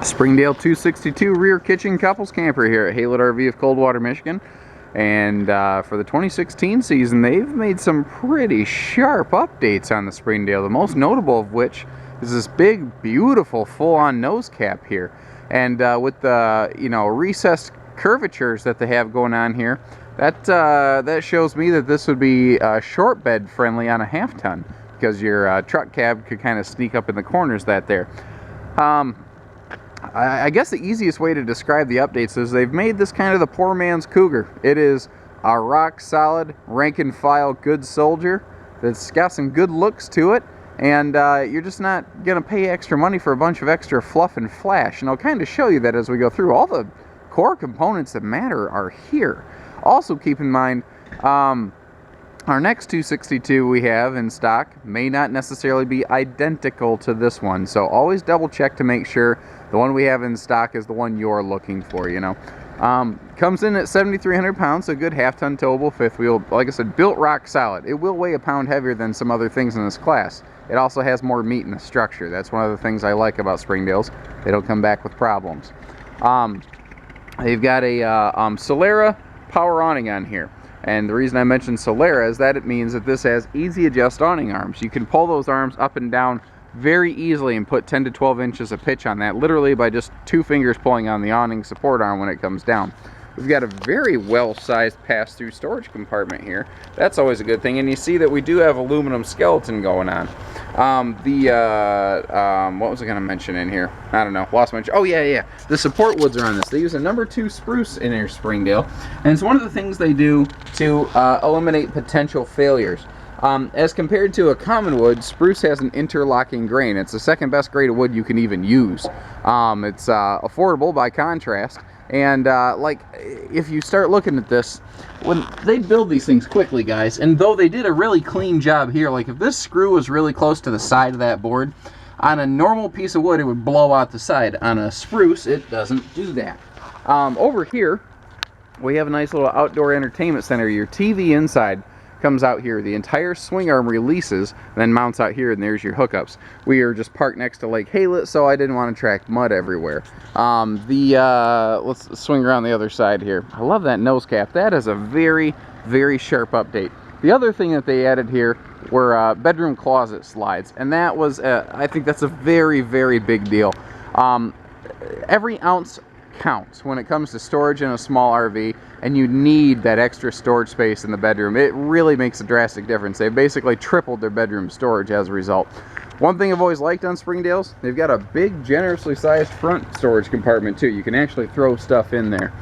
Springdale 262 rear kitchen couples camper here at Haylett RV of Coldwater, Michigan. And for the 2016 season, they've made some pretty sharp updates on the Springdale. The most notable of which is this big, beautiful, full-on nose cap here. And with the recessed curvatures that they have going on here, that shows me that this would be short bed friendly on a half-ton, because your truck cab could kind of sneak up in the corners there. I guess the easiest way to describe the updates is they've made this kind of the poor man's Cougar. It is a rock solid, rank and file good soldier that's got some good looks to it, and you're just not going to pay extra money for a bunch of extra fluff and flash. And I'll kind of show you that as we go through. All the core components that matter are here. Also keep in mind, our next 262 we have in stock may not necessarily be identical to this one, so always double check to make sure the one we have in stock is the one you're looking for, Comes in at 7,300 pounds, so a good half-ton towable fifth wheel. Like I said, built rock solid. It will weigh a pound heavier than some other things in this class. It also has more meat in the structure. That's one of the things I like about Springdales. They don't come back with problems. They've got a Solera power awning on here. And the reason I mentioned Solera is that it means that this has easy adjust awning arms. You can pull those arms up and down very easily and put 10 to 12 inches of pitch on that, literally by just 2 fingers pulling on the awning support arm when it comes down. We've got a very well-sized pass-through storage compartment here. That's always a good thing, and you see that we do have aluminum skeleton going on. What was I going to mention in here? I don't know, lost my... Oh, yeah. The support woods are on this. They use a number 2 spruce in their Springdale, and it's one of the things they do to eliminate potential failures. As compared to a common wood, spruce has an interlocking grain. It's the second best grade of wood you can even use. It's affordable by contrast, and if you start looking at this, when they build these things quickly, guys, and though they did a really clean job here, like if this screw was really close to the side of that board, on a normal piece of wood it would blow out the side. On a spruce, it doesn't do that. Over here, we have a nice little outdoor entertainment center. Your TV inside comes out here. The entire swing arm releases and then mounts out here, and there's your hookups. We are just parked next to Lake Haylett, so I didn't want to track mud everywhere. Let's swing around the other side here. I love that nose cap. That is a very, very sharp update. The other thing that they added here were bedroom closet slides, and that was, I think that's a very, very big deal. Every ounce counts when it comes to storage in a small RV, and you need that extra storage space in the bedroom. It really makes a drastic difference. They've basically tripled their bedroom storage as a result. One thing I've always liked on Springdales, they've got a big, generously sized front storage compartment too. You can actually throw stuff in there.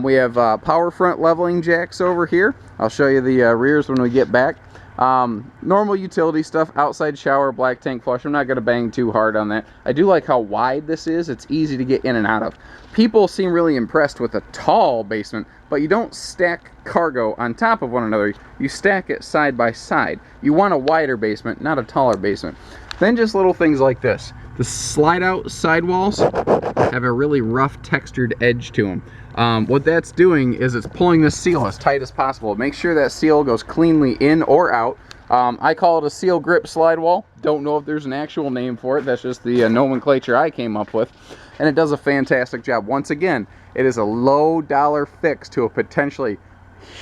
We have power front leveling jacks over here. I'll show you the rears when we get back. Normal utility stuff, outside shower, black tank flush. I'm not going to bang too hard on that. I do like how wide this is. It's easy to get in and out of. People seem really impressed with a tall basement, but you don't stack cargo on top of one another. You stack it side by side. You want a wider basement, not a taller basement. Then just little things like this. The slide out sidewalls have a really rough textured edge to them. What that's doing is it's pulling this seal as tight as possible. Make sure that seal goes cleanly in or out. I call it a seal grip slide wall. Don't know if there's an actual name for it. That's just the nomenclature I came up with. And it does a fantastic job. Once again, it is a low dollar fix to a potentially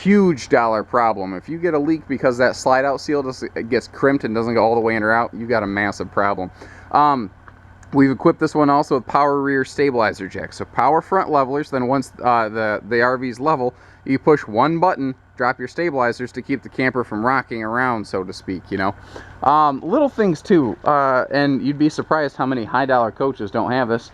huge dollar problem. If you get a leak because that slide out seal just gets crimped and doesn't go all the way in or out, you've got a massive problem. We've equipped this one also with power rear stabilizer jacks. So power front levelers, then once the RV's level, you push one button, drop your stabilizers to keep the camper from rocking around, so to speak, Little things too, and you'd be surprised how many high dollar coaches don't have this.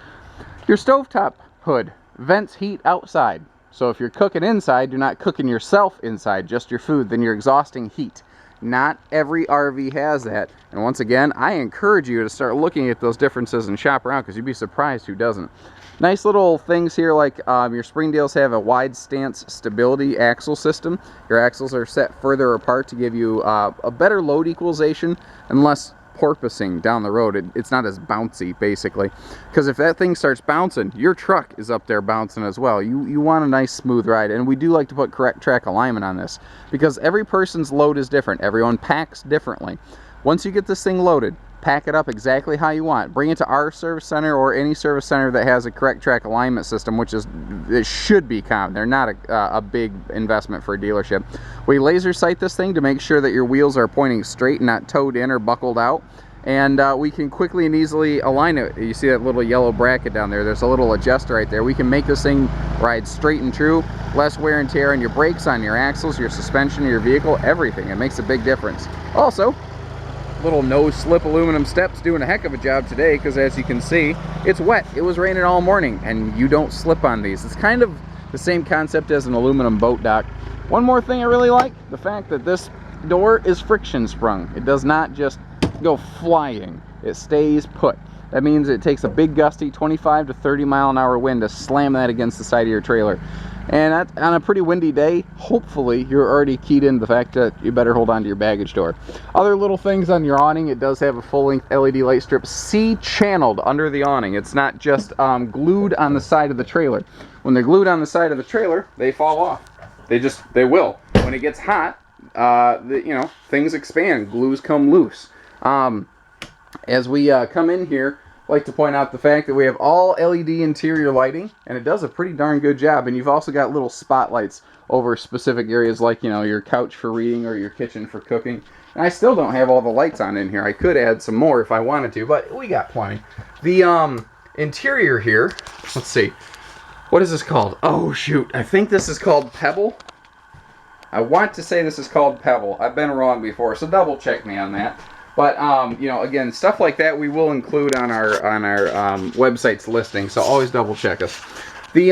Your stovetop hood vents heat outside. So if you're cooking inside, you're not cooking yourself inside, just your food, then you're exhausting heat. Not every RV has that, and once again, I encourage you to start looking at those differences and shop around, because you'd be surprised who doesn't. Nice little things here, like your Springdales have a wide stance stability axle system. Your axles are set further apart to give you a better load equalization and less porpoising down the road. It's not as bouncy, basically, because if that thing starts bouncing, your truck is up there bouncing as well. You want a nice smooth ride, and we do like to put correct track alignment on this, because every person's load is different. Everyone packs differently. Once you get this thing loaded, pack it up exactly how you want. Bring it to our service center or any service center that has a correct track alignment system, which is, it should be common. They're not a big investment for a dealership. We laser sight this thing to make sure that your wheels are pointing straight and not towed in or buckled out. And we can quickly and easily align it. You see that little yellow bracket down there? There's a little adjuster right there. We can make this thing ride straight and true, less wear and tear on your brakes, on your axles, your suspension, your vehicle, everything. It makes a big difference. Also, little no slip aluminum steps doing a heck of a job today, because as you can see, it's wet. It was raining all morning and you don't slip on these. It's kind of the same concept as an aluminum boat dock. One more thing I really like, the fact that this door is friction sprung. It does not just go flying, it stays put. That means it takes a big gusty 25 to 30 mile an hour wind to slam that against the side of your trailer. And on a pretty windy day, hopefully you're already keyed into the fact that you better hold on to your baggage door. Other little things on your awning, it does have a full-length LED light strip C-channeled under the awning. It's not just glued on the side of the trailer. When they're glued on the side of the trailer, they fall off. They will. When it gets hot, things expand, glues come loose. As we come in here, I'd like to point out the fact that we have all LED interior lighting, and it does a pretty darn good job. And you've also got little spotlights over specific areas like, your couch for reading or your kitchen for cooking. And I still don't have all the lights on in here. I could add some more if I wanted to, but we got plenty. The interior here, let's see, what is this called? Oh shoot, I think this is called Pebble. I want to say this is called Pebble. I've been wrong before, so double check me on that. But, again, stuff like that we will include on our website's listing, so always double check us. The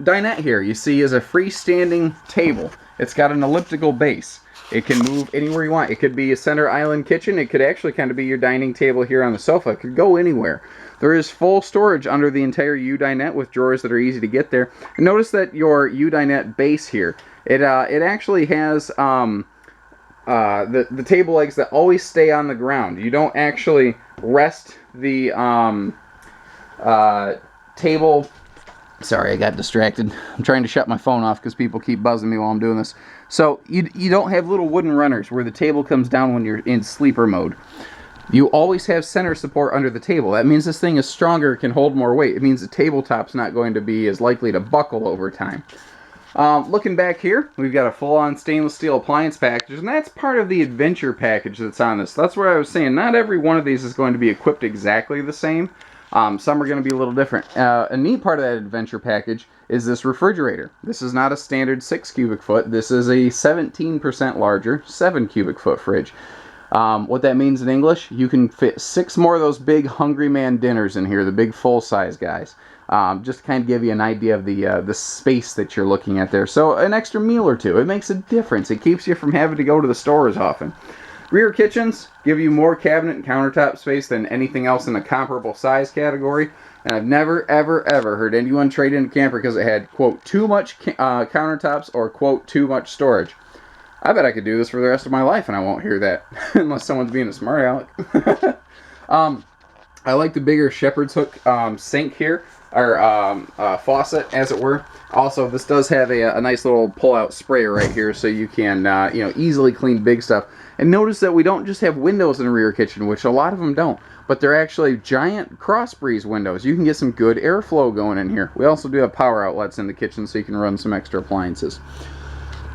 dinette here, you see, is a freestanding table. It's got an elliptical base. It can move anywhere you want. It could be a center island kitchen. It could actually kind of be your dining table here on the sofa. It could go anywhere. There is full storage under the entire U-dinette with drawers that are easy to get there. And notice that your U-dinette base here, it actually has the table legs that always stay on the ground. You don't actually rest the table. Sorry, I got distracted. I'm trying to shut my phone off because people keep buzzing me while I'm doing this. So you don't have little wooden runners where the table comes down when you're in sleeper mode. You always have center support under the table. That means this thing is stronger, can hold more weight. It means the tabletop's not going to be as likely to buckle over time. Looking back here, we've got a full-on stainless steel appliance package, and that's part of the adventure package that's on this. That's where I was saying not every one of these is going to be equipped exactly the same. Some are going to be a little different. A neat part of that adventure package is this refrigerator. This is not a standard 6 cubic foot. This is a 17% larger 7 cubic foot fridge. What that means in English, you can fit 6 more of those big Hungry Man dinners in here, the big full-size guys. Just to kind of give you an idea of the space that you're looking at there. So an extra meal or two, it makes a difference. It keeps you from having to go to the store as often. Rear kitchens give you more cabinet and countertop space than anything else in a comparable size category. And I've never, ever, ever heard anyone trade in a camper because it had, quote, too much countertops or, quote, too much storage. I bet I could do this for the rest of my life and I won't hear that unless someone's being a smart aleck. I like the bigger shepherd's hook sink here, or faucet, as it were. Also, this does have a nice little pull-out sprayer right here, so you can easily clean big stuff. And notice that we don't just have windows in the rear kitchen, which a lot of them don't, but they're actually giant cross breeze windows. You can get some good airflow going in here. We also do have power outlets in the kitchen, so you can run some extra appliances.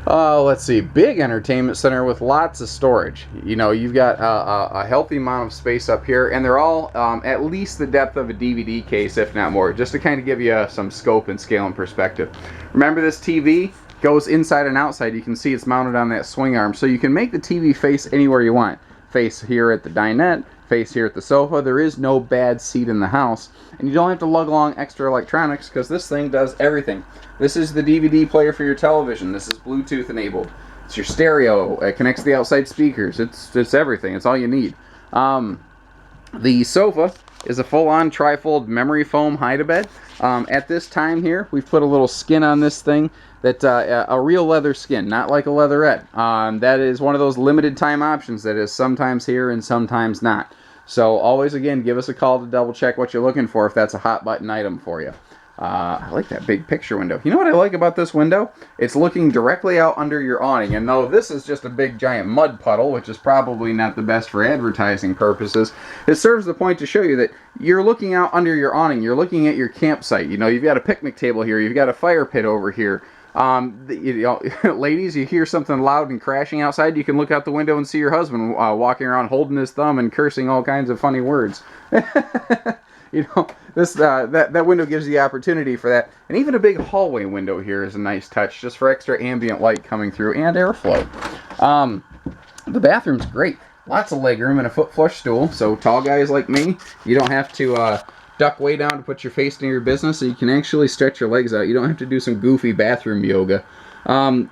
Let's see, big entertainment center with lots of storage. You've got a healthy amount of space up here, and they're all at least the depth of a DVD case, if not more, just to kind of give you some scope and scale and perspective. Remember, this TV goes inside and outside. You can see it's mounted on that swing arm, so you can make the TV face anywhere you want. Face here at the dinette, face here at the sofa. There is no bad seat in the house, and you don't have to lug along extra electronics because this thing does everything. This is the DVD player for your television. This is Bluetooth enabled. It's your stereo. It connects to the outside speakers. It's everything. It's all you need. The sofa is a full-on trifold memory foam hide-a-bed. At this time here, we've put a little skin on this thing, that a real leather skin, not like a leatherette. That is one of those limited time options that is sometimes here and sometimes not. So always, again, give us a call to double check what you're looking for if that's a hot button item for you. I like that big picture window. You know what I like about this window? It's looking directly out under your awning. And though this is just a big giant mud puddle, which is probably not the best for advertising purposes, it serves the point to show you that you're looking out under your awning. You're looking at your campsite. You know, you've got a picnic table here. You've got a fire pit over here. Ladies, you hear something loud and crashing outside, you can look out the window and see your husband walking around holding his thumb and cursing all kinds of funny words. You know, this that window gives you the opportunity for that. And even a big hallway window here is a nice touch, just for extra ambient light coming through and airflow. The bathroom's great. Lots of legroom and a foot flush stool, so tall guys like me, you don't have to duck way down to put your face near your business, so you can actually stretch your legs out. You don't have to do some goofy bathroom yoga.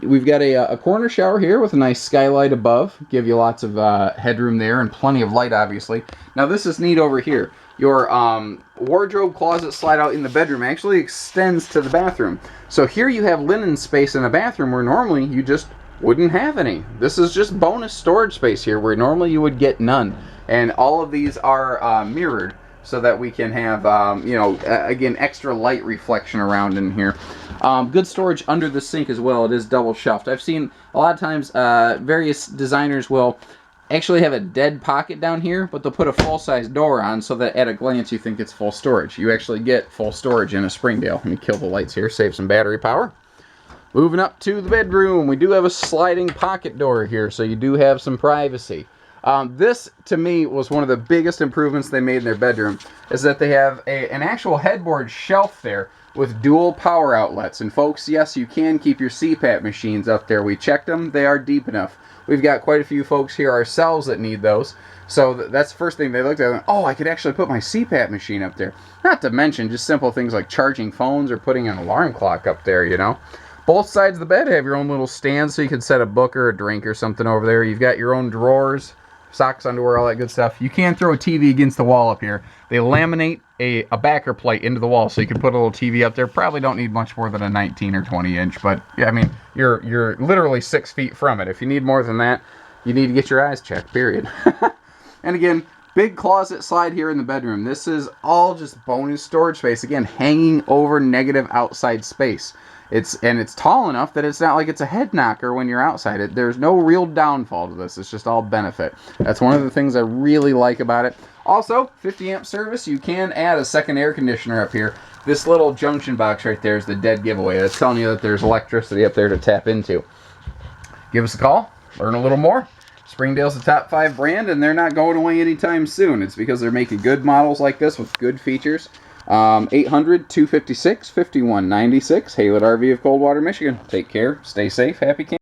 We've got a corner shower here with a nice skylight above. Give you lots of headroom there and plenty of light, obviously. Now this is neat over here. Your wardrobe closet slide out in the bedroom actually extends to the bathroom. So here you have linen space in the bathroom where normally you just wouldn't have any. This is just bonus storage space here where normally you would get none. And all of these are mirrored so that we can have, you know, again, extra light reflection around in here. Good storage under the sink as well. It is double shelved. I've seen a lot of times various designers will actually have a dead pocket down here, but they'll put a full-size door on so that at a glance you think it's full storage. You actually get full storage in a Springdale. Let me kill the lights here, save some battery power. Moving up to the bedroom, we do have a sliding pocket door here, so you do have some privacy. This, to me, was one of the biggest improvements they made in their bedroom, is that they have an actual headboard shelf there with dual power outlets. And folks, yes, you can keep your CPAP machines up there. We checked them. They are deep enough. We've got quite a few folks here ourselves that need those. So that's the first thing they looked at. And, oh, I could actually put my CPAP machine up there. Not to mention just simple things like charging phones or putting an alarm clock up there, you know. Both sides of the bed have your own little stands so you can set a book or a drink or something over there. You've got your own drawers, socks, underwear, all that good stuff. You can throw a TV against the wall up here. They laminate a backer plate into the wall so you can put a little TV up there. Probably don't need much more than a 19 or 20 inch, but yeah, I mean, you're literally 6 feet from it. If you need more than that, you need to get your eyes checked, period. And again, big closet slide here in the bedroom. This is all just bonus storage space. Again, hanging over negative outside space. It's tall enough that it's not like it's a head knocker when you're outside. There's no real downfall to this. It's just all benefit. That's one of the things I really like about it. Also, 50 amp service. You can add a second air conditioner up here. This little junction box right there is the dead giveaway. That's telling you that there's electricity up there to tap into. Give us a call. Learn a little more. Springdale's the top 5 brand, and they're not going away anytime soon. It's because they're making good models like this with good features. 800-256-5196, Haylett RV of Coldwater, Michigan. Take care, stay safe, happy camping.